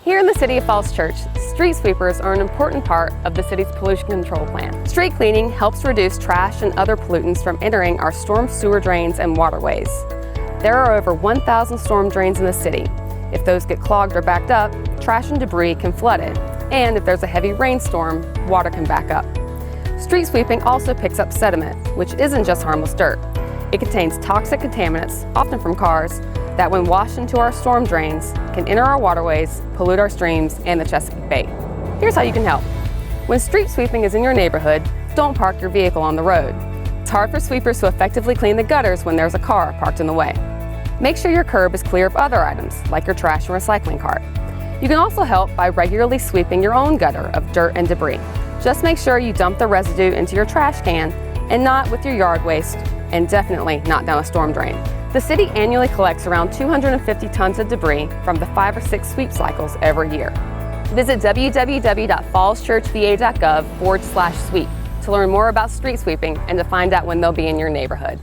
Here in the city of Falls Church, street sweepers are an important part of the city's pollution control plan. Street cleaning helps reduce trash and other pollutants from entering our storm sewer drains and waterways. There are over 1,000 storm drains in the city. If those get clogged or backed up, trash and debris can flood it, and if there's a heavy rainstorm, water can back up. Street sweeping also picks up sediment, which isn't just harmless dirt. It contains toxic contaminants, often from cars, that when washed into our storm drains can enter our waterways, pollute our streams, and the Chesapeake Bay. Here's how you can help. When street sweeping is in your neighborhood, don't park your vehicle on the road. It's hard for sweepers to effectively clean the gutters when there's a car parked in the way. Make sure your curb is clear of other items, like your trash and recycling cart. You can also help by regularly sweeping your own gutter of dirt and debris. Just make sure you dump the residue into your trash can and not with your yard waste, and definitely not down a storm drain. The city annually collects around 250 tons of debris from the 5 or 6 sweep cycles every year. Visit www.fallschurchva.gov/sweep to learn more about street sweeping and to find out when they'll be in your neighborhood.